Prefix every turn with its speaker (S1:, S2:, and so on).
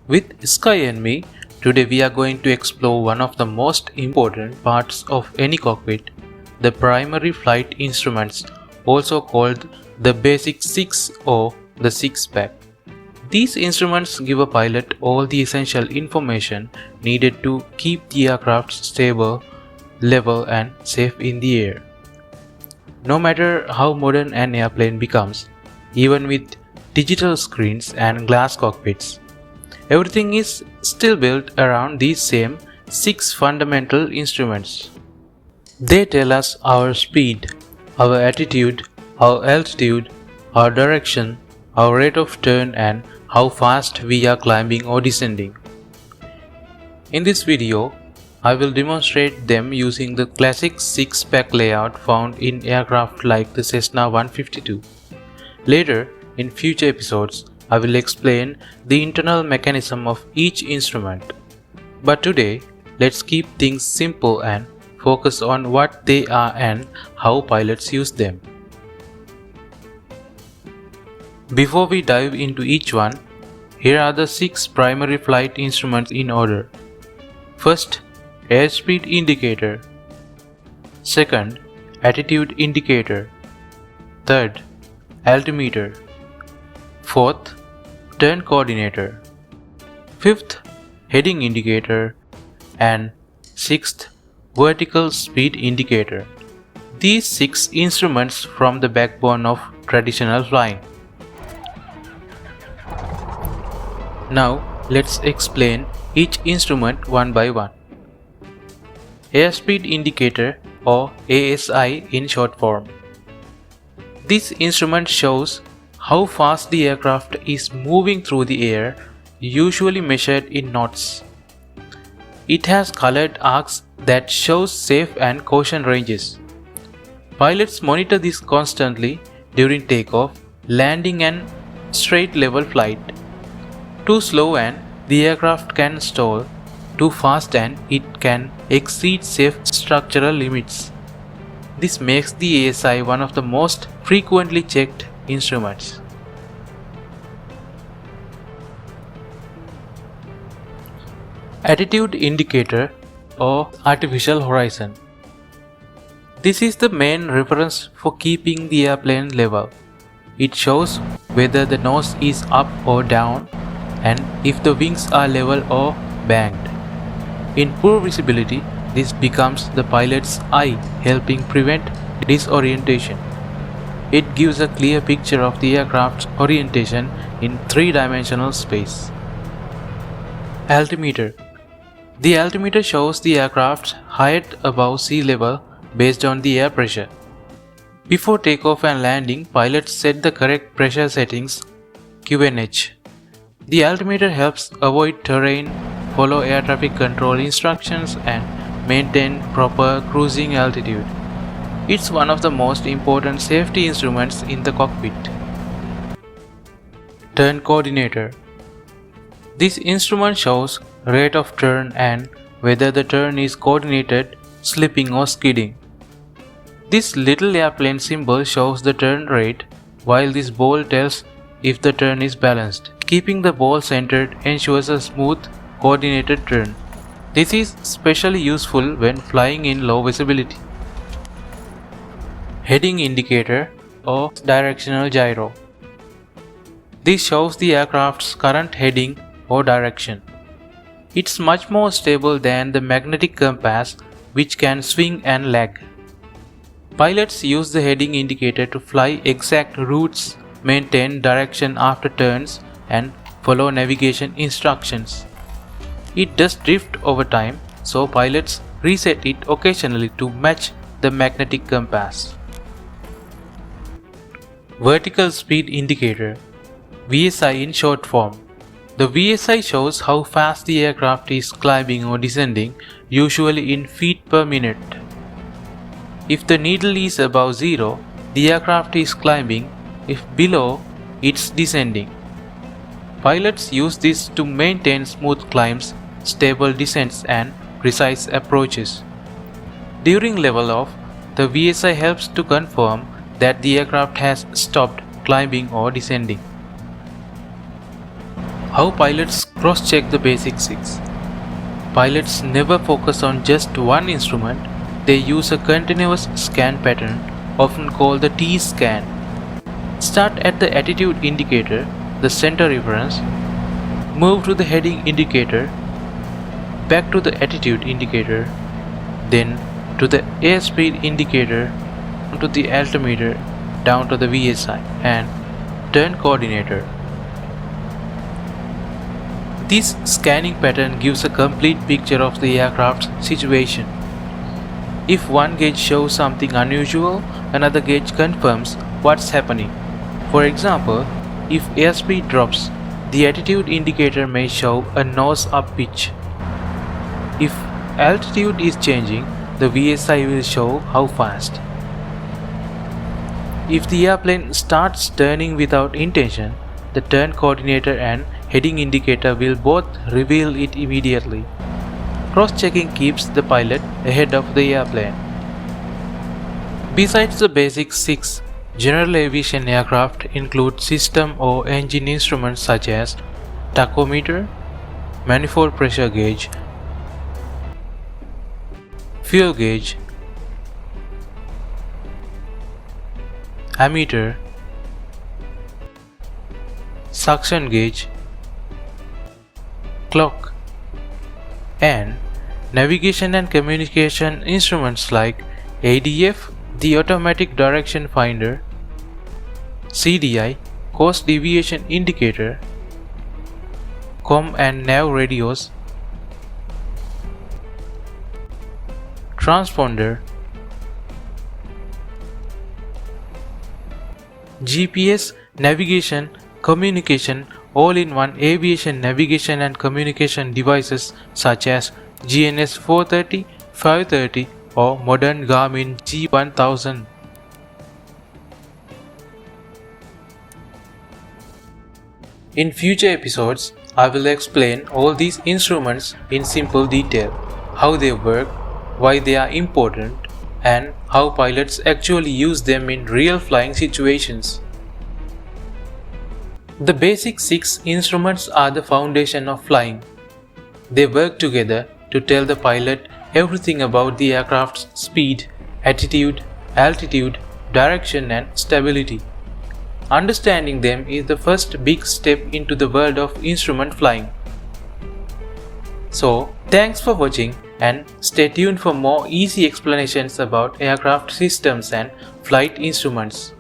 S1: With Sky and me, today we are going to explore one of the most important parts of any cockpit, the primary flight instruments, also called the Basic 6 or the 6 pack. These instruments give a pilot all the essential information needed to keep the aircraft stable, level and safe in the air. No matter how modern an airplane becomes, even with digital screens and glass cockpits, everything is still built around these same 6 fundamental instruments. They tell us our speed, our attitude, our altitude, our direction, our rate of turn and how fast we are climbing or descending. In this video, I will demonstrate them using the classic 6-pack layout found in aircraft like the Cessna 152. Later, in future episodes, I will explain the internal mechanism of each instrument. But today, let's keep things simple and focus on what they are and how pilots use them. Before we dive into each one, here are the 6 primary flight instruments in order. First, airspeed indicator. Second, attitude indicator. Third, altimeter. Fourth, turn coordinator. Fifth, heading indicator. And sixth, vertical speed indicator. These 6 instruments form the backbone of traditional flying. Now, let's explain each instrument one by one. Airspeed indicator or ASI in short form. This instrument shows how fast the aircraft is moving through the air, usually measured in knots. It has colored arcs that shows safe and caution ranges. Pilots monitor this constantly during takeoff, landing and straight level flight. Too slow and the aircraft can stall, too fast and it can exceed safe structural limits. This makes the ASI one of the most frequently checked instruments. Attitude indicator or artificial horizon. This is the main reference for keeping the airplane level. It shows whether the nose is up or down and if the wings are level or banked. In poor visibility, this becomes the pilot's eye, helping prevent disorientation. It gives a clear picture of the aircraft's orientation in 3-dimensional space. Altimeter. The altimeter shows the aircraft's height above sea level based on the air pressure. Before takeoff and landing, pilots set the correct pressure settings, QNH. The altimeter helps avoid terrain, follow air traffic control instructions and maintain proper cruising altitude. It's one of the most important safety instruments in the cockpit. Turn coordinator. This instrument shows rate of turn and whether the turn is coordinated, slipping or skidding. This little airplane symbol shows the turn rate, while this ball tells if the turn is balanced. Keeping the ball centered ensures a smooth, coordinated turn. This is especially useful when flying in low visibility. Heading indicator or directional gyro. This shows the aircraft's current heading or direction. It's much more stable than the magnetic compass, which can swing and lag. Pilots use the heading indicator to fly exact routes, maintain direction after turns, and follow navigation instructions. It does drift over time, so pilots reset it occasionally to match the magnetic compass. Vertical speed indicator, VSI in short form. The VSI shows how fast the aircraft is climbing or descending, usually in feet per minute. If the needle is above 0, the aircraft is climbing. If below, it's descending. Pilots use this to maintain smooth climbs, stable descents and precise approaches. During level off, the VSI helps to confirm that the aircraft has stopped climbing or descending. How pilots Cross-check the basic 6. Pilots never focus on just one instrument. They use a continuous scan pattern, often called the T-scan. Start at the attitude indicator, the center reference, move to the heading indicator, back to the attitude indicator, then to the airspeed indicator, to the altimeter, down to the VSI and turn coordinator. This scanning pattern gives a complete picture of the aircraft's situation. If one gauge shows something unusual, another gauge confirms what's happening. For example, if airspeed drops, the attitude indicator may show a nose up pitch. If altitude is changing, the VSI will show how fast. If the airplane starts turning without intention, the turn coordinator and heading indicator will both reveal it immediately. Cross-checking keeps the pilot ahead of the airplane. Besides the basic 6, general aviation aircraft include system or engine instruments such as tachometer, manifold pressure gauge, fuel gauge, ammeter, suction gauge, clock, and navigation and communication instruments like ADF, the automatic direction finder, CDI, course deviation indicator, COM and nav radios, transponder, GPS, navigation, communication, all-in-one aviation navigation and communication devices such as GNS 430, 530 or modern Garmin G1000. In future episodes, I will explain all these instruments in simple detail, how they work, why they are important, and how pilots actually use them in real flying situations. The basic 6 instruments are the foundation of flying. They work together to tell the pilot everything about the aircraft's speed, attitude, altitude, direction and stability. Understanding them is the first big step into the world of instrument flying. So, thanks for watching and stay tuned for more easy explanations about aircraft systems and flight instruments.